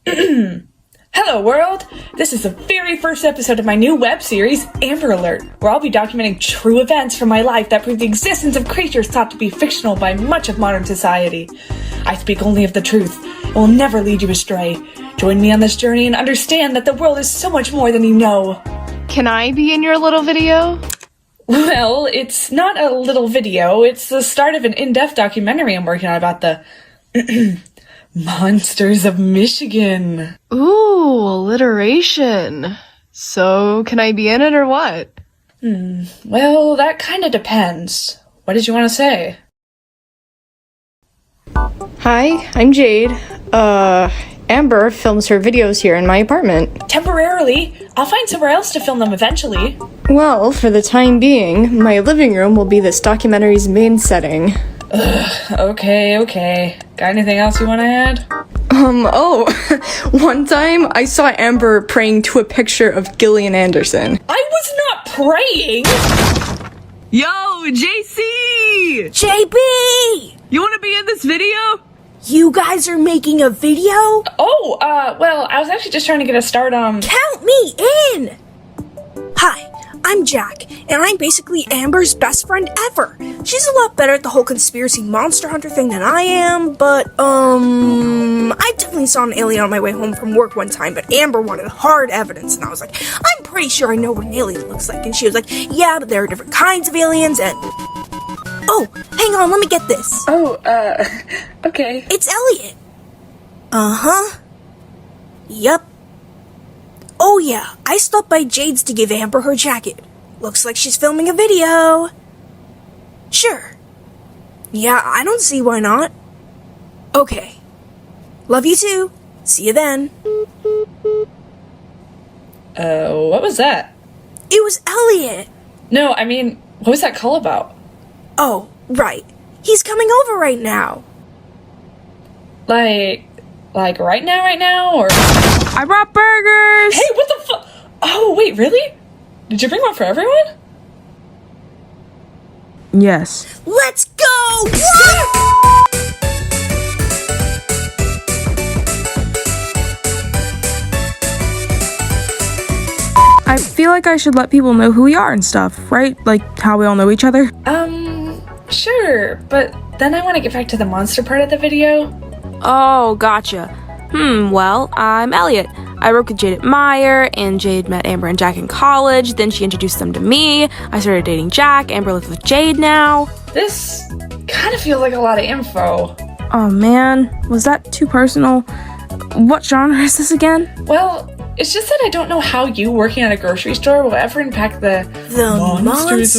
Hello world! This is the very first episode of my new web series, Amber Alert, where I'll be documenting true events from my life that prove the existence of creatures thought to be fictional by much of modern society. I speak only of the truth and will never lead you astray. Join me on this journey and understand that the world is so much more than you know. Can I be in your little video? Well, it's not a little video, it's the start of an in-depth documentary I'm working on about the monsters of Michigan. Ooh, alliteration. So, can I be in it or what? Well, that kinda depends. What did you want to say? Hi, I'm Jade. Amber films her videos here in my apartment. Temporarily. I'll find somewhere else to film them eventually. Well, for the time being, my living room will be this documentary's main setting. Okay. Got anything else you want to add? One time I saw Amber praying to a picture of Gillian Anderson. I was not praying! Yo, JC! JB! You wanna be in this video? You guys are making a video? Well, I was actually just trying to get a start on... Count me in! Hi, I'm Jack, and I'm basically Amber's best friend ever. She's a lot better at the whole conspiracy monster hunter thing than I am, but, I definitely saw an alien on my way home from work one time, but Amber wanted hard evidence, and I was like, I'm pretty sure I know what an alien looks like, and she was like, yeah, but there are different kinds of aliens, and... Oh, hang on, let me get this. Okay. It's Elliot. Uh-huh. Yep. Oh yeah, I stopped by Jade's to give Amber her jacket. Looks like she's filming a video. Sure. Yeah, I don't see why not. Okay. Love you too. See you then. What was that? It was Elliot. No, I mean, what was that call about? Oh, right. He's coming over right now. Like right now, or... I brought burgers! Hey, what the fu- Oh, wait, really? Did you bring one for everyone? Yes. Let's go! I feel like I should let people know who we are and stuff, right? Like how we all know each other. Sure, but then I want to get back to the monster part of the video. Oh, gotcha. Well, I'm Elliot. I work with Jade at Meyer, and Jade met Amber and Jack in college, then she introduced them to me. I started dating Jack. Amber lives with Jade now. This kind of feels like a lot of info. Oh man, was that too personal? What genre is this again? Well, it's just that I don't know how you working at a grocery store will ever impact the Monsters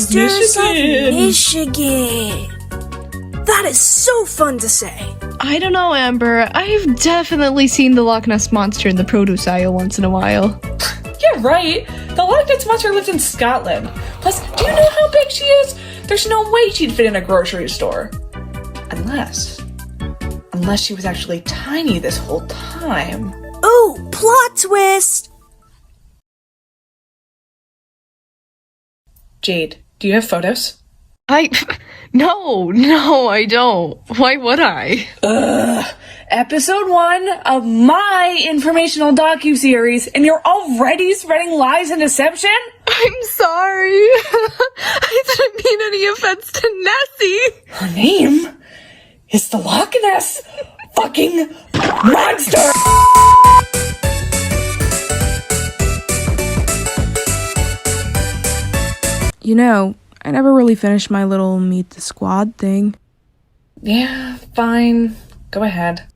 of Michigan. That is so fun to say. I don't know, Amber. I've definitely seen the Loch Ness Monster in the produce aisle once in a while. Yeah, right. The Loch Ness Monster lives in Scotland. Plus, do you know how big she is? There's no way she'd fit in a grocery store. Unless she was actually tiny this whole time. Ooh, plot twist! Jade, do you have photos? No, I don't. Why would I? Episode 1 of my informational docuseries, and you're already spreading lies and deception? I'm sorry. I didn't mean any offense to Nessie. Her name is the Loch Ness fucking monster! You know, I never really finished my little meet the squad thing. Yeah, fine. Go ahead.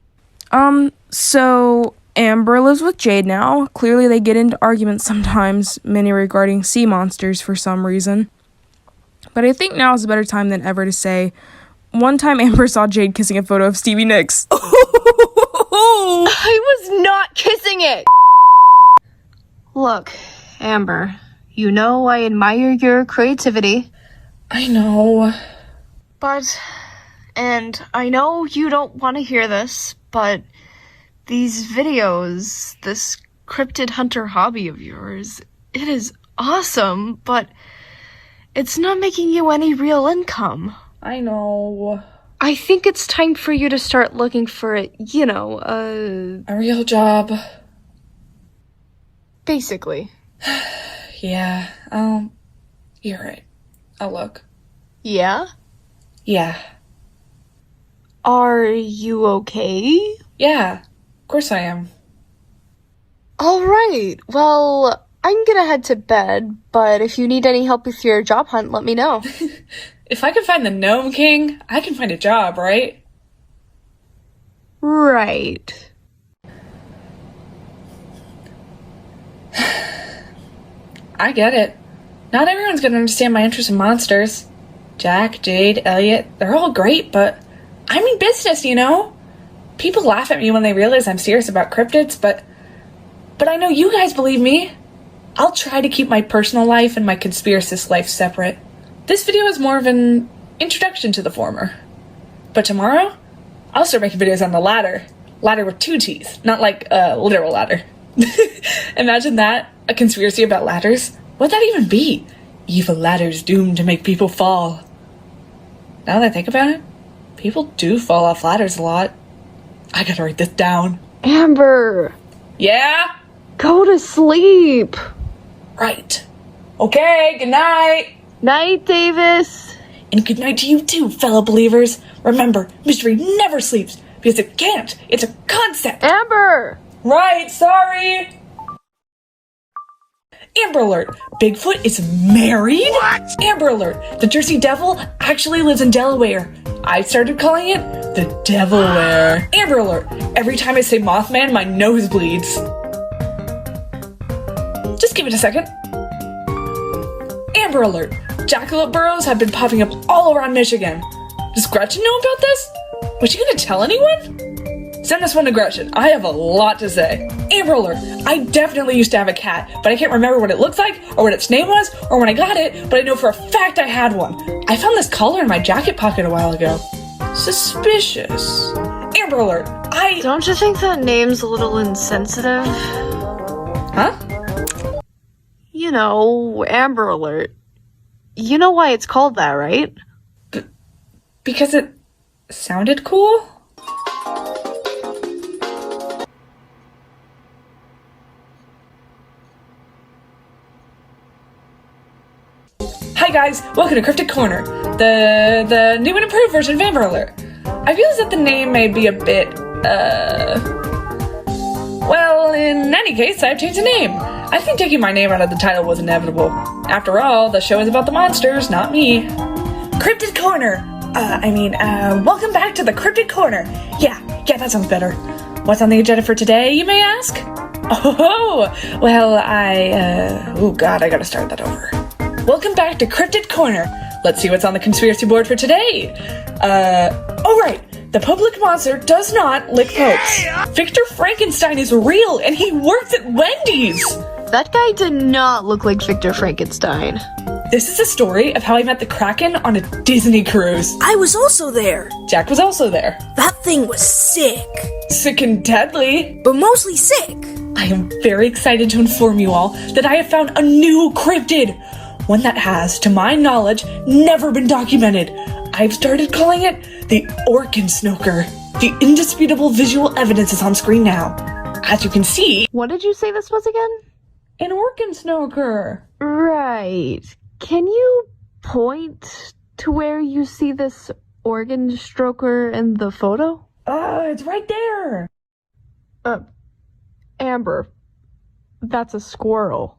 So Amber lives with Jade now. Clearly they get into arguments sometimes, many regarding sea monsters for some reason. But I think now is a better time than ever to say, one time Amber saw Jade kissing a photo of Stevie Nicks. I was not kissing it! Look, Amber, you know I admire your creativity. I know. And I know you don't want to hear this, but these videos, this cryptid hunter hobby of yours, it is awesome, but it's not making you any real income. I know. I think it's time for you to start looking for, a real job. Basically. Yeah, you're right. I'll look. Yeah? Yeah. Are you okay? Yeah, of course I am. Alright, well, I'm gonna head to bed, but if you need any help with your job hunt, let me know. If I can find the Gnome King, I can find a job, right? Right. I get it. Not everyone's gonna understand my interest in monsters. Jack, Jade, Elliot, they're all great, but I mean business, you know? People laugh at me when they realize I'm serious about cryptids, but I know you guys believe me. I'll try to keep my personal life and my conspiracist life separate. This video is more of an introduction to the former. But tomorrow, I'll start making videos on the latter. Ladder with 2 T's, not like a literal ladder. Imagine that, a conspiracy about ladders. What'd that even be? Evil ladders doomed to make people fall. Now that I think about it, people do fall off ladders a lot. I gotta write this down. Amber! Yeah? Go to sleep! Right. Okay, good night. Night, Davis! And good night to you too, fellow believers. Remember, mystery never sleeps, because it can't. It's a concept. Amber! Right, sorry. Amber Alert! Bigfoot is married? What? Amber Alert! The Jersey Devil actually lives in Delaware. I started calling it the Devilware. Amber Alert! Every time I say Mothman, my nose bleeds. Just give it a second. Amber Alert! Jackalope burrows have been popping up all around Michigan. Does Gretchen know about this? Was she gonna tell anyone? Send this one to Gretchen. I have a lot to say. Amber Alert! I definitely used to have a cat, but I can't remember what it looked like, or what its name was, or when I got it, but I know for a fact I had one. I found this collar in my jacket pocket a while ago. Suspicious. Amber Alert! Don't you think that name's a little insensitive? Huh? You know, Amber Alert. You know why it's called that, right? Because it sounded cool? Hi guys, welcome to Cryptic Corner, the new and improved version of Amber Alert. I realize that the name may be a bit, well, in any case, I've changed the name. I think taking my name out of the title was inevitable. After all, the show is about the monsters, not me. Cryptic Corner! Welcome back to the Cryptic Corner. Yeah, that sounds better. What's on the agenda for today, you may ask? Oh, well, oh god, I gotta start that over. Welcome back to Cryptid Corner. Let's see what's on the conspiracy board for today. Alright, the public monster does not lick popes. Victor Frankenstein is real and he works at Wendy's. That guy did not look like Victor Frankenstein. This is a story of how I met the Kraken on a Disney cruise. I was also there. Jack was also there. That thing was sick. Sick and deadly. But mostly sick. I am very excited to inform you all that I have found a new cryptid. One that has, to my knowledge, never been documented. I've started calling it the Orkin Snoker. The indisputable visual evidence is on screen now. As you can see, What did you say this was again? an Orkin Snoker. Right. Can you point to where you see this organ stroker in the photo? It's right there. Amber. That's a squirrel.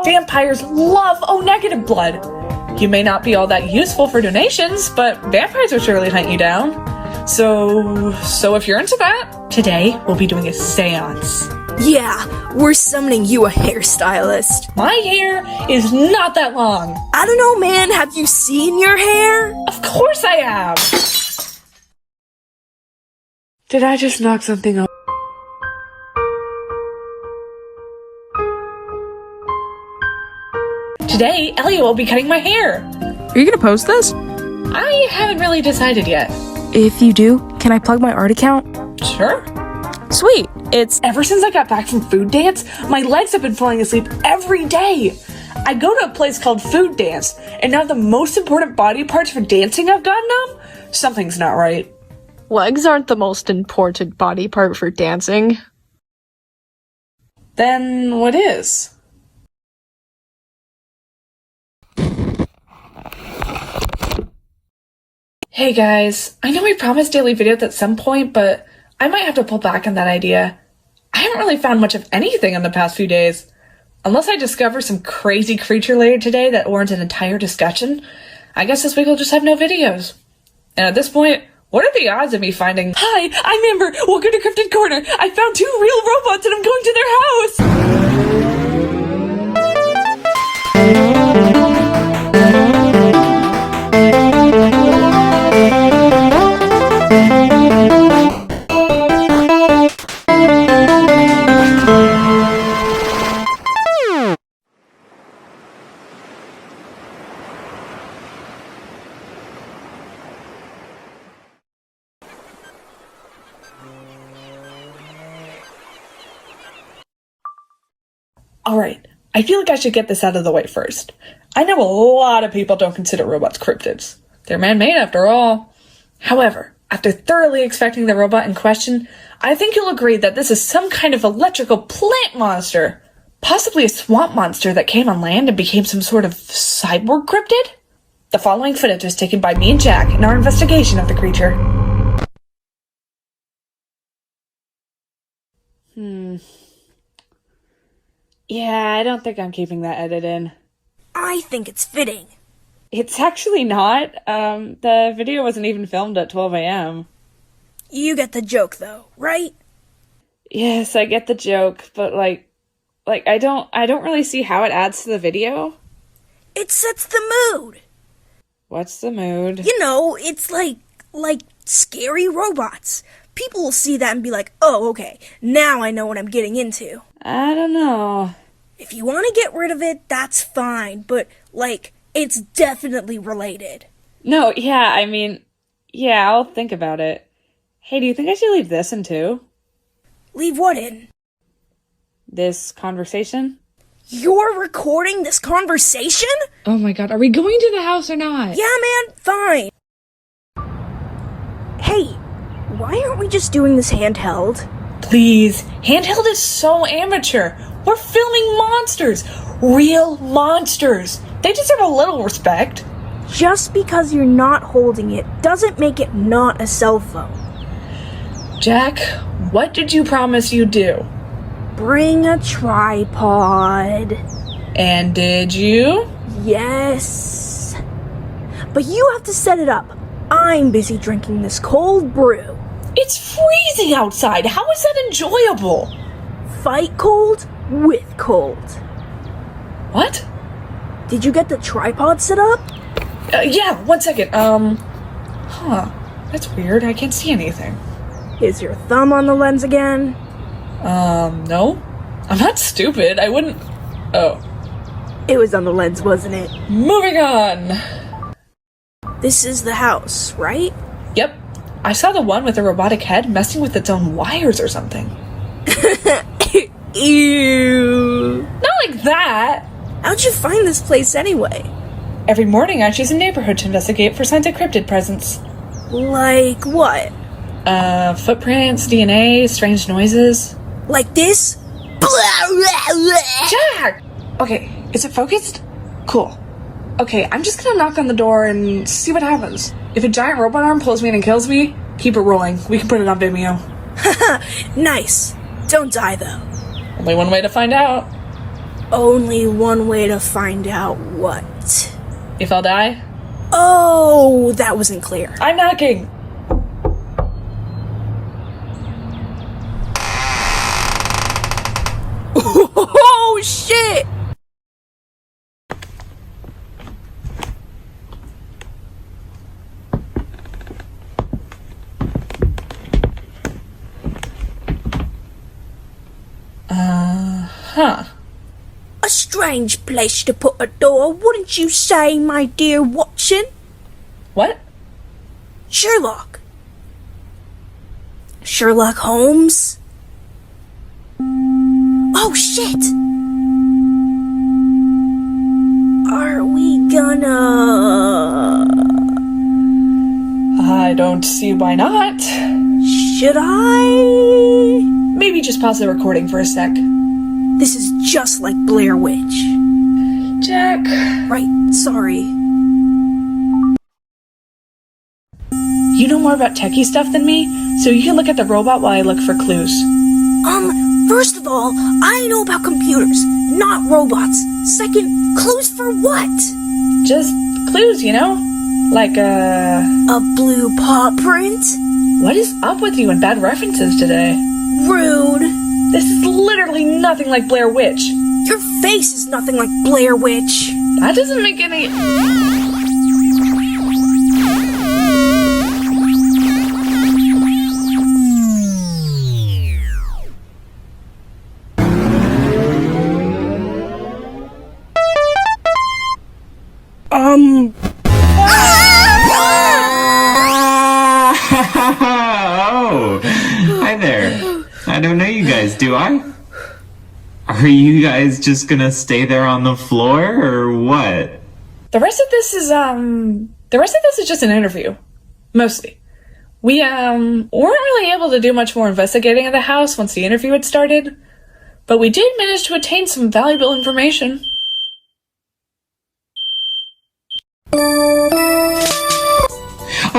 Vampires love O-negative blood. You may not be all that useful for donations, but vampires will surely hunt you down. So if you're into that, today we'll be doing a seance. Yeah, we're summoning you a hairstylist. My hair is not that long. I don't know, man. Have you seen your hair? Of course I have. Did I just knock something over? Today, Elliot will be cutting my hair. Are you gonna post this? I haven't really decided yet. If you do, can I plug my art account? Sure. Sweet. It's Ever since I got back from food dance, my legs have been falling asleep every day. I go to a place called Food Dance, and now the most important body parts for dancing have gotten numb? Something's not right. Legs aren't the most important body part for dancing. Then what is? Hey guys, I know we promised daily videos at some point, but I might have to pull back on that idea. I haven't really found much of anything in the past few days. Unless I discover some crazy creature later today that warrants an entire discussion, I guess this week we'll just have no videos. And at this point, what are the odds of me finding, "Hi, I'm Amber, welcome to Cryptid Corner. I found 2 real robots and I'm going to their house." Alright, I feel like I should get this out of the way first. I know a lot of people don't consider robots cryptids. They're man-made after all. However, after thoroughly inspecting the robot in question, I think you'll agree that this is some kind of electrical plant monster. Possibly a swamp monster that came on land and became some sort of cyborg cryptid? The following footage was taken by me and Jack in our investigation of the creature. Yeah, I don't think I'm keeping that edit in. I think it's fitting. It's actually not. The video wasn't even filmed at 12 a.m. You get the joke, though, right? Yes, I get the joke, but like I don't really see how it adds to the video. It sets the mood. What's the mood? You know, it's like scary robots. People will see that and be like, "Oh, okay, now I know what I'm getting into." I don't know. If you want to get rid of it, that's fine, but, it's definitely related. No, yeah, I mean, yeah, I'll think about it. Hey, do you think I should leave this in too? Leave what in? This conversation? You're recording this conversation? Oh my god, are we going to the house or not? Yeah, man, fine. Hey, why aren't we just doing this handheld? Please, handheld is so amateur. We're filming monsters. Real monsters. They deserve a little respect. Just because you're not holding it doesn't make it not a cell phone. Jack, what did you promise you'd do? Bring a tripod. And did you? Yes. But you have to set it up. I'm busy drinking this cold brew. It's freezing outside. How is that enjoyable? Fight cold with cold. What? Did you get the tripod set up? Yeah, 1 second. That's weird. I can't see anything. Is your thumb on the lens again? No. I'm not stupid. I wouldn't... Oh. It was on the lens, wasn't it? Moving on! This is the house, right? Yep. I saw the one with the robotic head messing with its own wires or something. Ew. Not like that! How'd you find this place anyway? Every morning I choose a neighborhood to investigate for signs of cryptid presence. Like what? Footprints, DNA, strange noises. Like this? Jack! Okay, is it focused? Cool. Okay, I'm just gonna knock on the door and see what happens. If a giant robot arm pulls me in and kills me, keep it rolling. We can put it on Vimeo. Nice. Don't die, though. Only one way to find out. Only one way to find out what? If I'll die? Oh, that wasn't clear. I'm knocking! Oh, shit! Huh. A strange place to put a door, wouldn't you say, my dear Watson? What? Sherlock. Sherlock Holmes? Oh, shit! are we gonna... I don't see why not. Should I? Maybe just pause the recording for a sec. This is just like Blair Witch. Jack. Right, sorry. You know more about techie stuff than me, so you can look at the robot while I look for clues. First of all, I know about computers, not robots. Second, clues for what? Just clues, you know? Like, A blue paw print? what is up with you and bad references today? Rude. This is literally nothing like Blair Witch. Your face is nothing like Blair Witch. That doesn't make any... Oh, hi there. I don't know you guys, do I? Are you guys just gonna stay there on the floor, or what? The rest of this is just an interview. Mostly. We, weren't really able to do much more investigating at the house once the interview had started, but we did manage to attain some valuable information.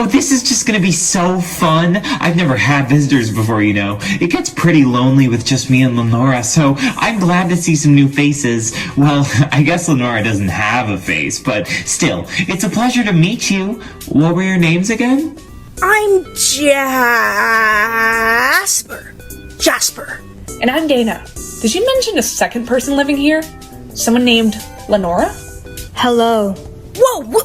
Oh, this is just gonna be so fun. I've never had visitors before, you know. It gets pretty lonely with just me and Lenora, so I'm glad to see some new faces. Well, I guess Lenora doesn't have a face, but still, it's a pleasure to meet you. What were your names again? I'm Jasper. Jasper. And I'm Dana. Did you mention a second person living here? Someone named Lenora? Hello. Whoa, who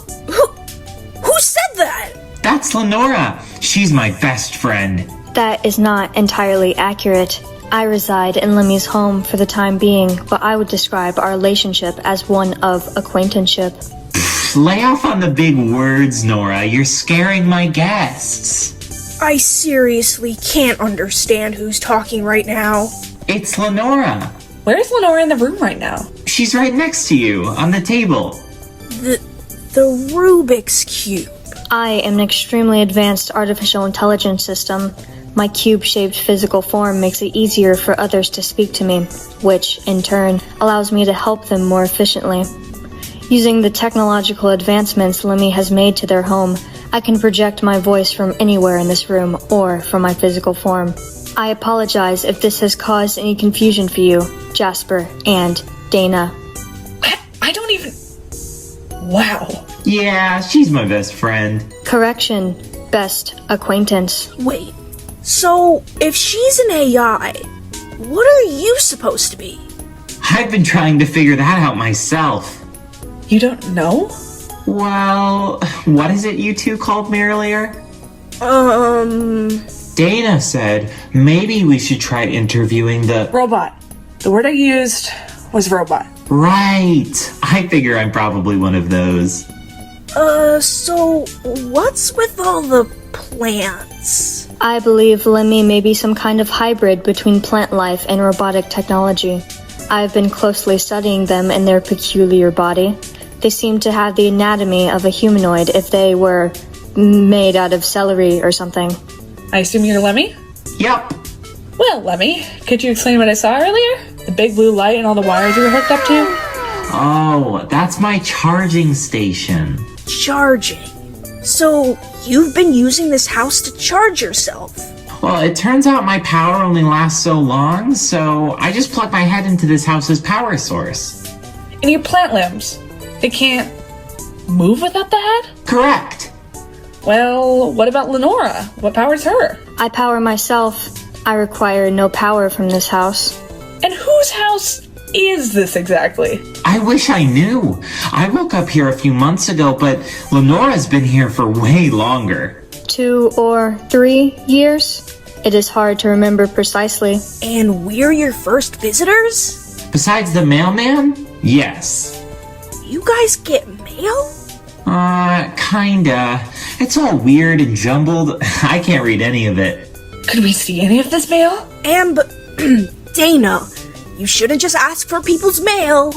said that? That's Lenora. She's my best friend. That is not entirely accurate. I reside in Lemmy's home for the time being, but I would describe our relationship as one of acquaintanceship. Lay off on the big words, Nora. You're scaring my guests. I seriously can't understand who's talking right now. It's Lenora. Where's Lenora in the room right now? She's right next to you, on the table. The Rubik's Cube. I am an extremely advanced artificial intelligence system. My cube-shaped physical form makes it easier for others to speak to me, which, in turn, allows me to help them more efficiently. Using the technological advancements Lemmy has made to their home, I can project my voice from anywhere in this room or from my physical form. I apologize if this has caused any confusion for you, Jasper and Dana. I don't even... Wow. Yeah, she's my best friend. Correction, best acquaintance. Wait, so if she's an AI, what are you supposed to be? I've been trying to figure that out myself. You don't know? Well, what is it you two called me earlier? Dana said maybe we should try interviewing the... Robot. The word I used was robot. Right. I figure I'm probably one of those. So what's with all the plants? I believe Lemmy may be some kind of hybrid between plant life and robotic technology. I've been closely studying them and their peculiar body. They seem to have the anatomy of a humanoid if they were made out of celery or something. I assume you're Lemmy? Yep. Well, Lemmy, could you explain what I saw earlier? The big blue light and all the wires you were hooked up to? Oh, that's my charging station. Charging. So you've been using this house to charge yourself? Well, it turns out my power only lasts so long, so I just plug my head into this house's power source. And your plant limbs, they can't move without the head? Correct. Well, what about Lenora? What powers her? I power myself. I require no power from this house. And whose house is this exactly? I wish I knew. I woke up here a few months ago, but Lenora's been here for way longer. 2 or 3 years? It is hard to remember precisely. And we're your first visitors? Besides the mailman? Yes. You guys get mail? Kinda. It's all weird and jumbled. I can't read any of it. Could we see any of this mail? Dana, you shouldn't just ask for people's mail.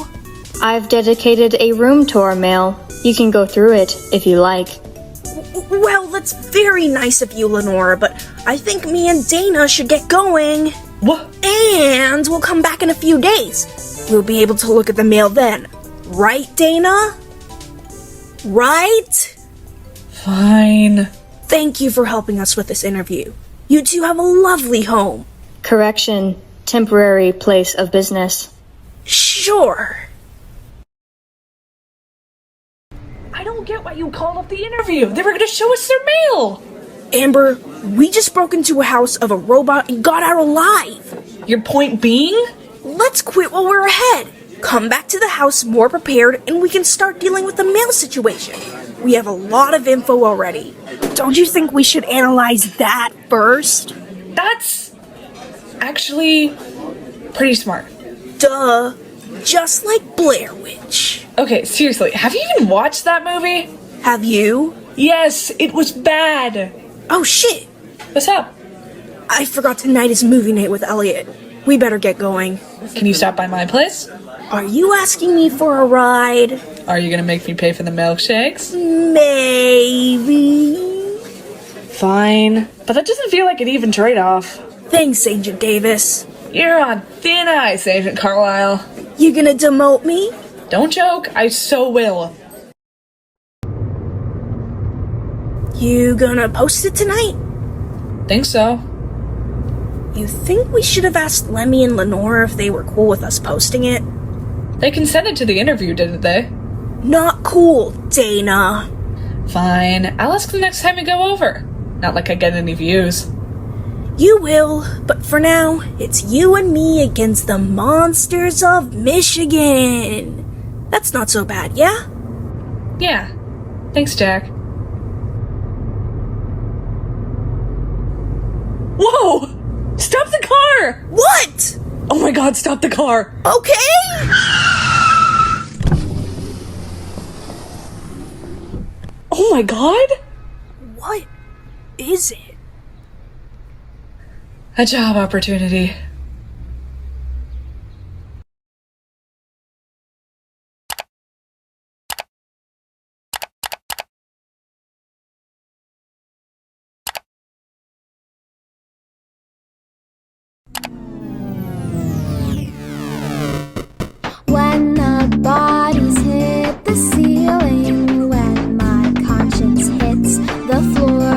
I've dedicated a room to our mail. You can go through it if you like. Well, that's very nice of you, Lenora, but I think me and Dana should get going. What? And we'll come back in a few days. We'll be able to look at the mail then. Right, Dana? Right? Fine. Thank you for helping us with this interview. You two have a lovely home. Correction, temporary place of business. Sure. I don't get why you called off the interview. They were gonna show us their mail. Amber, we just broke into a house of a robot and got out alive. Your point being? Let's quit while we're ahead. Come back to the house more prepared and we can start dealing with the mail situation. We have a lot of info already. Don't you think we should analyze that first? That's actually pretty smart. Duh. Just like Blair Witch. Okay, seriously, have you even watched that movie? Have you? Yes, it was bad. Oh shit. What's up? I forgot tonight is movie night with Elliot. We better get going. Can you stop by my place? Are you asking me for a ride? Are you gonna make me pay for the milkshakes? Maybe. Fine. But that doesn't feel like an even trade-off. Thanks, Agent Davis. You're on thin ice, Agent Carlisle. You gonna demote me? Don't joke, I so will. You gonna post it tonight? Think so. You think we should have asked Lemmy and Lenora if they were cool with us posting it? They consented to the interview, didn't they? Not cool, Dana. Fine, I'll ask them next time we go over. Not like I get any views. You will, but for now, it's you and me against the monsters of Michigan. That's not so bad, yeah? Yeah. Thanks, Jack. Whoa! Stop the car! What? Oh my god, stop the car! Okay? Oh my god! What is it? A job opportunity. When the bodies hit the ceiling, when my conscience hits the floor,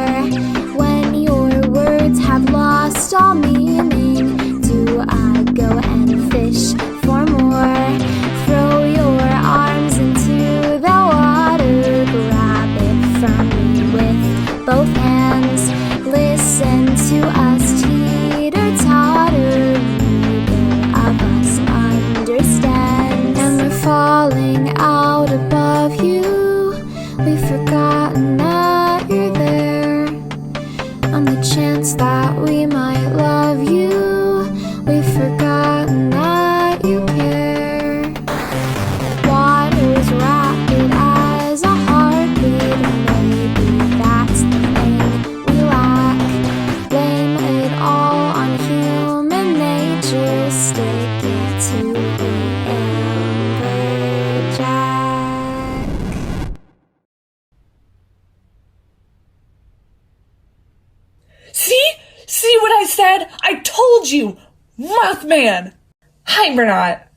when your words have lost all meaning, do I go and fish for more? Throw your arms into the water, grab it from me with both hands, listen to us teeter-totter, neither of us understand, and we're falling out above you. We've forgotten that you're there, on the chance that we might love you. We've forgotten that you care. Water's rapid as a heartbeat, maybe that's the thing we lack. Blame it all on human nature, stick it to the AmberJack. See? See what I said? I told you! Mothman! Hi, Bernat.